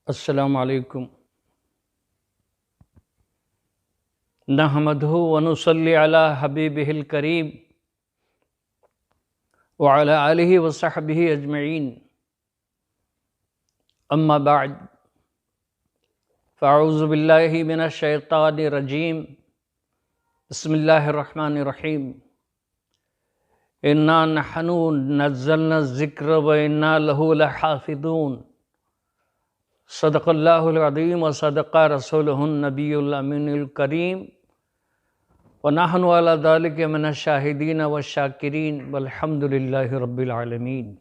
السلام علیکم نحمدہ ونصلی علی حبیبہ الکریم وعلی آلہ وصحبہ اجمعین اما بعد فاعوذ باللہ من الشیطان الرجیم بسم اللہ الرحمن الرحیم انا نحن نزلنا الذکر وانا لہ لحافظون صدق اللہ العظیم وصدق رسولہ النبی الامین الکریم ونحن علی ذلک من الشاہدین والشاکرین والحمد للہ رب العالمین۔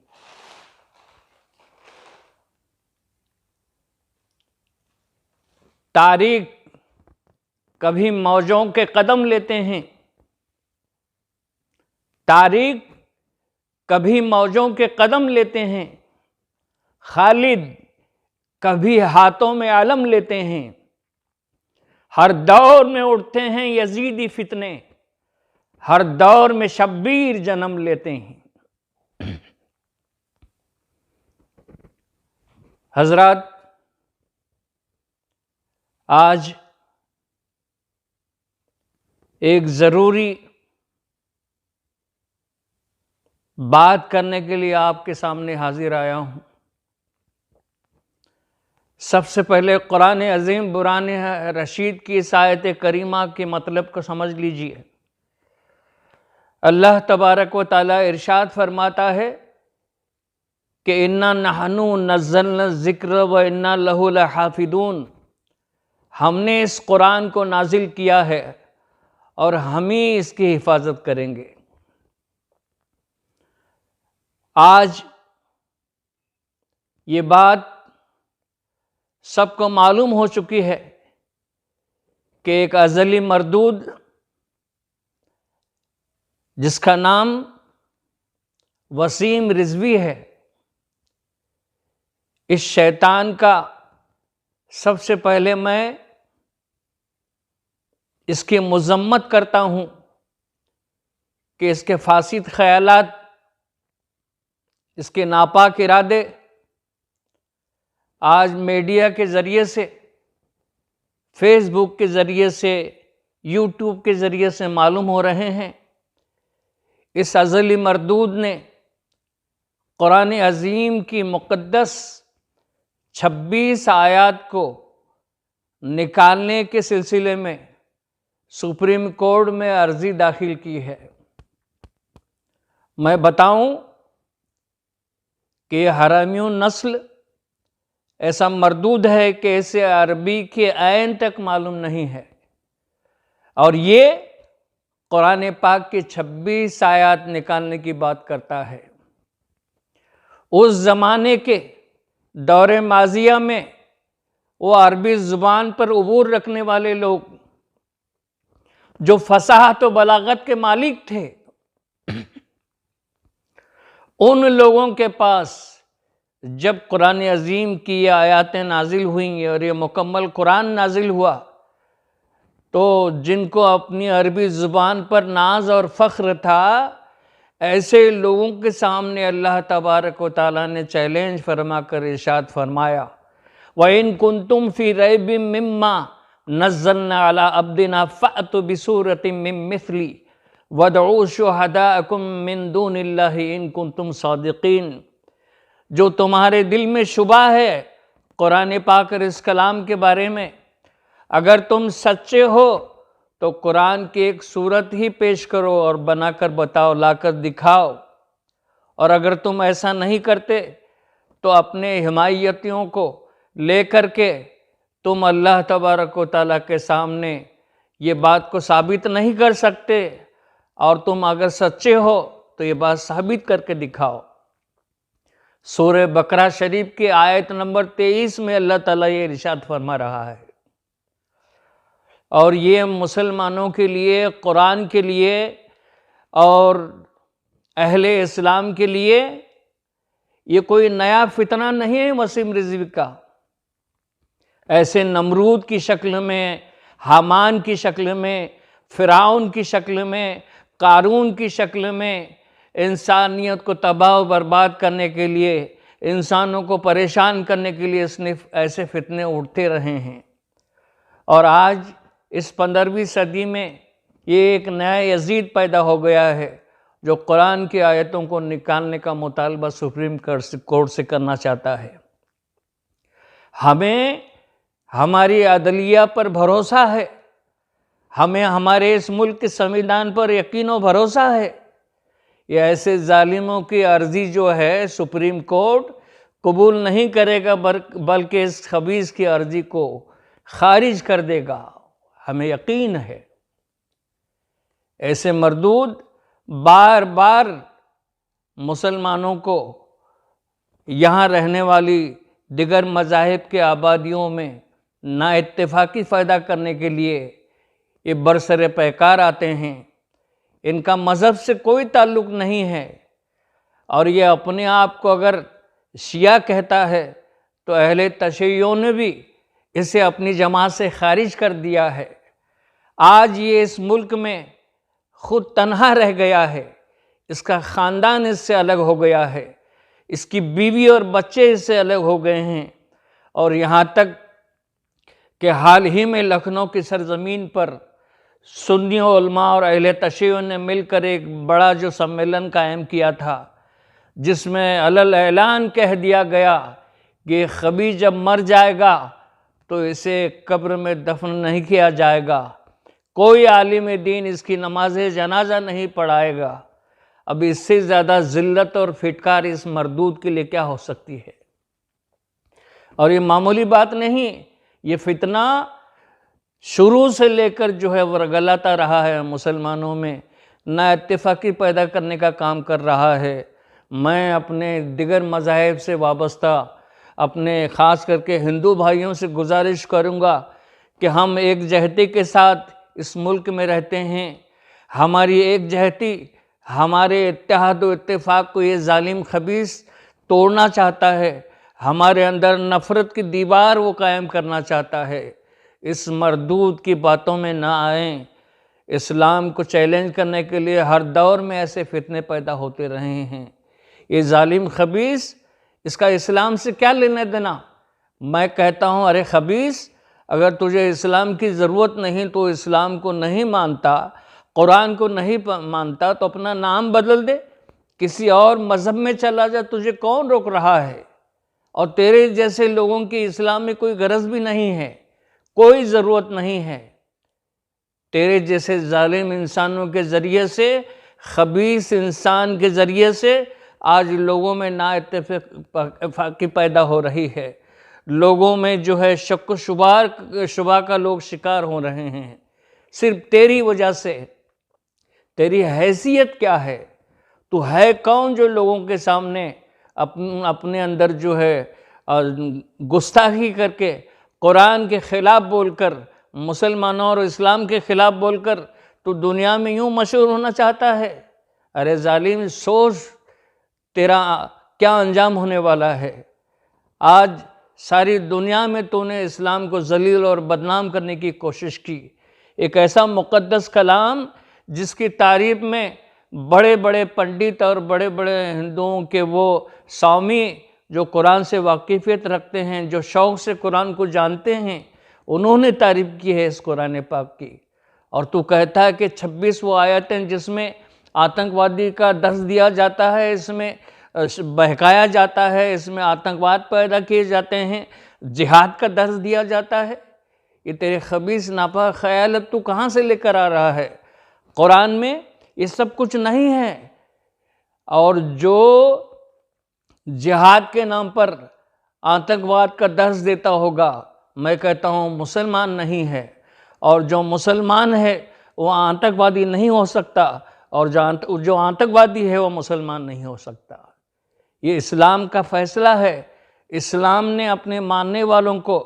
تاریخ کبھی موجوں کے قدم لیتے ہیں، تاریخ کبھی موجوں کے قدم لیتے ہیں، خالد کبھی ہاتھوں میں علم لیتے ہیں، ہر دور میں اٹھتے ہیں یزیدی فتنے، ہر دور میں شبیر جنم لیتے ہیں۔ حضرات، آج ایک ضروری بات کرنے کے لیے آپ کے سامنے حاضر آیا ہوں۔ سب سے پہلے قرآن عظیم برہان رشید کی اس آیت کریمہ کے مطلب کو سمجھ لیجئے۔ اللہ تبارک و تعالی ارشاد فرماتا ہے کہ انا نحن نزلنا الذکر وانا لہ لحافظون، ہم نے اس قرآن کو نازل کیا ہے اور ہم ہی اس کی حفاظت کریں گے۔ آج یہ بات سب کو معلوم ہو چکی ہے کہ ایک ازلی مردود جس کا نام وسیم رضوی ہے، اس شیطان کا سب سے پہلے میں اس کی مذمت کرتا ہوں کہ اس کے فاسد خیالات، اس کے ناپاک ارادے آج میڈیا کے ذریعے سے، فیس بک کے ذریعے سے، یوٹیوب کے ذریعے سے معلوم ہو رہے ہیں۔ اس ازلی مردود نے قرآن عظیم کی مقدس 26 آیات کو نکالنے کے سلسلے میں سپریم کورٹ میں عرضی داخل کی ہے۔ میں بتاؤں کہ یہ حرامیوں نسل ایسا مردود ہے کہ اسے عربی کے عین تک معلوم نہیں ہے، اور یہ قرآن پاک کی 26 آیات نکالنے کی بات کرتا ہے۔ اس زمانے کے دور ماضیہ میں وہ عربی زبان پر عبور رکھنے والے لوگ جو فصاحت و بلاغت کے مالک تھے، ان لوگوں کے پاس جب قرآن عظیم کی یہ آیاتیں نازل ہوئیں اور یہ مکمل قرآن نازل ہوا، تو جن کو اپنی عربی زبان پر ناز اور فخر تھا، ایسے لوگوں کے سامنے اللہ تبارک و تعالیٰ نے چیلنج فرما کر ارشاد فرمایا، وَإِن كُنتُمْ فِي رَيْبٍ مِّمَّا نَزَّلْنَا عَلَىٰ عَبْدِنَا فَأْتُوا بِسُورَةٍ مِّن مِّثْلِهِ وَادْعُوا شُهَدَاءَكُم مِّن دُونِ اللَّهِ إِن كُنتُمْ صَادِقِينَ۔ جو تمہارے دل میں شبہ ہے قرآن پاک اور اس کلام کے بارے میں، اگر تم سچے ہو تو قرآن کی ایک صورت ہی پیش کرو اور بنا کر بتاؤ، لا کر دکھاؤ۔ اور اگر تم ایسا نہیں کرتے تو اپنے حمایتیوں کو لے کر کے تم اللہ تبارک و تعالیٰ کے سامنے یہ بات کو ثابت نہیں کر سکتے، اور تم اگر سچے ہو تو یہ بات ثابت کر کے دکھاؤ۔ سورہ بقرہ شریف کی آیت نمبر 23 میں اللہ تعالیٰ یہ ارشاد فرما رہا ہے، اور یہ مسلمانوں کے لیے، قرآن کے لیے اور اہل اسلام کے لیے یہ کوئی نیا فتنہ نہیں ہے وسیم رضوی کا۔ ایسے نمرود کی شکل میں، حامان کی شکل میں، فرعون کی شکل میں، قارون کی شکل میں انسانیت کو تباہ و برباد کرنے کے لیے انسانوں کو پریشان کرنے کے لیے اس نے ایسے فتنے اٹھتے رہے ہیں۔ اور آج اس 15ویں صدی میں یہ ایک نیا یزید پیدا ہو گیا ہے جو قرآن کی آیتوں کو نکالنے کا مطالبہ سپریم کورٹ سے کرنا چاہتا ہے۔ ہمیں ہماری عدلیہ پر بھروسہ ہے، ہمیں ہمارے اس ملک کے سنویدھان پر یقین و بھروسہ ہے۔ یہ ایسے ظالموں کی عرضی جو ہے سپریم کورٹ قبول نہیں کرے گا، بلکہ اس خبیث کی عرضی کو خارج کر دے گا، ہمیں یقین ہے۔ ایسے مردود بار بار مسلمانوں کو یہاں رہنے والی دیگر مذاہب کے آبادیوں میں نا اتفاقی پیدا کرنے کے لیے یہ برسر پیکار آتے ہیں۔ ان کا مذہب سے کوئی تعلق نہیں ہے، اور یہ اپنے آپ کو اگر شیعہ کہتا ہے تو اہل تشیع نے بھی اسے اپنی جماعت سے خارج کر دیا ہے۔ آج یہ اس ملک میں خود تنہا رہ گیا ہے، اس کا خاندان اس سے الگ ہو گیا ہے، اس کی بیوی اور بچے اس سے الگ ہو گئے ہیں، اور یہاں تک کہ حال ہی میں لکھنؤ کی سرزمین پر سنی علماء اور اہل تشیع نے مل کر ایک بڑا جو سمیلن قائم کیا تھا، جس میں علل اعلان کہہ دیا گیا کہ یہ خبیث جب مر جائے گا تو اسے قبر میں دفن نہیں کیا جائے گا، کوئی عالم دین اس کی نماز جنازہ نہیں پڑھائے گا۔ اب اس سے زیادہ ذلت اور پھٹکار اس مردود کے لیے کیا ہو سکتی ہے؟ اور یہ معمولی بات نہیں، یہ فتنہ شروع سے لے کر جو ہے ورگلاتا رہا ہے، مسلمانوں میں نا اتفاقی پیدا کرنے کا کام کر رہا ہے۔ میں اپنے دیگر مذاہب سے وابستہ اپنے خاص کر کے ہندو بھائیوں سے گزارش کروں گا کہ ہم ایک جہتی کے ساتھ اس ملک میں رہتے ہیں، ہماری ایک جہتی ہمارے اتحاد و اتفاق کو یہ ظالم خبیث توڑنا چاہتا ہے، ہمارے اندر نفرت کی دیوار وہ قائم کرنا چاہتا ہے۔ اس مردود کی باتوں میں نہ آئیں۔ اسلام کو چیلنج کرنے کے لیے ہر دور میں ایسے فتنے پیدا ہوتے رہے ہیں۔ یہ ظالم خبیث، اس کا اسلام سے کیا لینا دینا؟ میں کہتا ہوں ارے خبیث، اگر تجھے اسلام کی ضرورت نہیں، تو اسلام کو نہیں مانتا، قرآن کو نہیں مانتا، تو اپنا نام بدل دے، کسی اور مذہب میں چلا جا، تجھے کون روک رہا ہے؟ اور تیرے جیسے لوگوں کی اسلام میں کوئی غرض بھی نہیں ہے، کوئی ضرورت نہیں ہے۔ تیرے جیسے ظالم انسانوں کے ذریعے سے، خبیث انسان کے ذریعے سے آج لوگوں میں نا اتفاقی پیدا ہو رہی ہے، لوگوں میں جو ہے شک و شبہ کا لوگ شکار ہو رہے ہیں، صرف تیری وجہ سے۔ تیری حیثیت کیا ہے؟ تو ہے کون جو لوگوں کے سامنے اپنے اندر جو ہے گستاخی کر کے، قرآن کے خلاف بول کر، مسلمانوں اور اسلام کے خلاف بول کر تو دنیا میں یوں مشہور ہونا چاہتا ہے؟ ارے ظالم، سوچ تیرا کیا انجام ہونے والا ہے۔ آج ساری دنیا میں تو نے اسلام کو ذلیل اور بدنام کرنے کی کوشش کی۔ ایک ایسا مقدس کلام جس کی تعریف میں بڑے بڑے پنڈت اور بڑے بڑے ہندوؤں کے وہ سوامی جو قرآن سے واقفیت رکھتے ہیں، جو شوق سے قرآن کو جانتے ہیں، انہوں نے تعریف کی ہے اس قرآن پاک کی، اور تو کہتا ہے کہ 26 وہ آیتیں جس میں آتنکوادی کا درس دیا جاتا ہے، اس میں بہکایا جاتا ہے، اس میں آتنکواد پیدا کیے جاتے ہیں، جہاد کا درس دیا جاتا ہے۔ یہ تیرے خبیث ناپاک خیالت تو کہاں سے لے کر آ رہا ہے؟ قرآن میں یہ سب کچھ نہیں ہے۔ اور جو جہاد کے نام پر آتنکواد کا درس دیتا ہوگا، میں کہتا ہوں مسلمان نہیں ہے، اور جو مسلمان ہے وہ آتنکوادی نہیں ہو سکتا، اور جو آتنکوادی ہے وہ مسلمان نہیں ہو سکتا۔ یہ اسلام کا فیصلہ ہے۔ اسلام نے اپنے ماننے والوں کو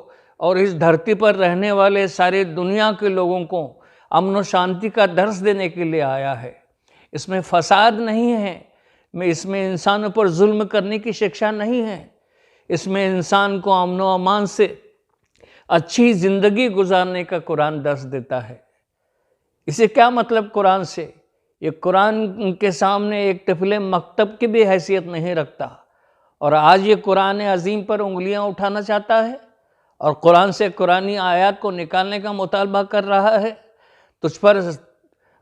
اور اس دھرتی پر رہنے والے سارے دنیا کے لوگوں کو امن و شانتی کا درس دینے کے لیے آیا ہے۔ اس میں فساد نہیں ہے، اس میں انسانوں پر ظلم کرنے کی شکشا نہیں ہے، اس میں انسان کو امن و امان سے اچھی زندگی گزارنے کا قرآن درس دیتا ہے۔ اسے کیا مطلب قرآن سے؟ یہ قرآن کے سامنے ایک طفل مکتب کی بھی حیثیت نہیں رکھتا۔ اور آج یہ قرآن عظیم پر انگلیاں اٹھانا چاہتا ہے اور قرآن سے قرآنی آیات کو نکالنے کا مطالبہ کر رہا ہے۔ تجھ پر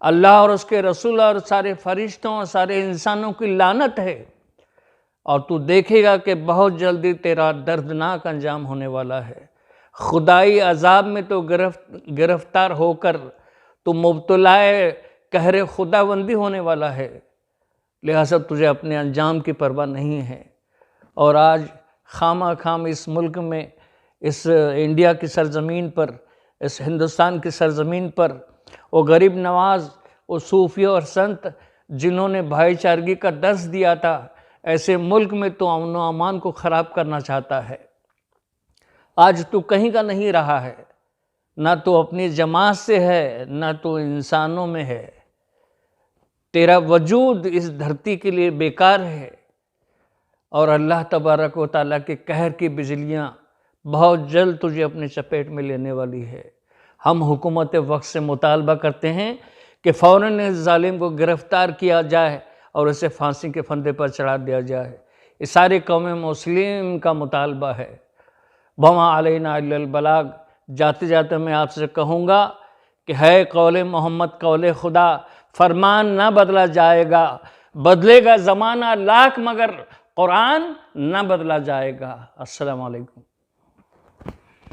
اللہ اور اس کے رسول اور سارے فرشتوں اور سارے انسانوں کی لعنت ہے، اور تو دیکھے گا کہ بہت جلدی تیرا دردناک انجام ہونے والا ہے۔ خدائی عذاب میں تو گرفتار ہو کر تو مبتلا قہر خداوندی ہونے والا ہے، لہذا تجھے اپنے انجام کی پرواہ نہیں ہے۔ اور آج خامہ خام اس ملک میں، اس انڈیا کی سرزمین پر، اس ہندوستان کی سرزمین پر، وہ غریب نواز، وہ صوفی اور سنت جنہوں نے بھائی چارگی کا درس دیا تھا، ایسے ملک میں تو امن و امان کو خراب کرنا چاہتا ہے۔ آج تو کہیں کا نہیں رہا ہے، نہ تو اپنی جماعت سے ہے، نہ تو انسانوں میں ہے۔ تیرا وجود اس دھرتی کے لیے بیکار ہے، اور اللہ تبارک و تعالیٰ کے قہر کی بجلیاں بہت جلد تجھے اپنے چپیٹ میں لینے والی ہے۔ ہم حکومت وقت سے مطالبہ کرتے ہیں کہ فوراً اس ظالم کو گرفتار کیا جائے اور اسے پھانسی کے پھندے پر چڑھا دیا جائے۔ یہ سارے قوم مسلم کا مطالبہ ہے۔ وَمَا عَلَيْنَا إِلَّا الْبَلَاغُ۔ جاتے جاتے میں آپ سے کہوں گا کہ ہے قول محمد قول خدا، فرمان نہ بدلا جائے گا، بدلے گا زمانہ لاکھ مگر قرآن نہ بدلا جائے گا۔ السلام علیکم۔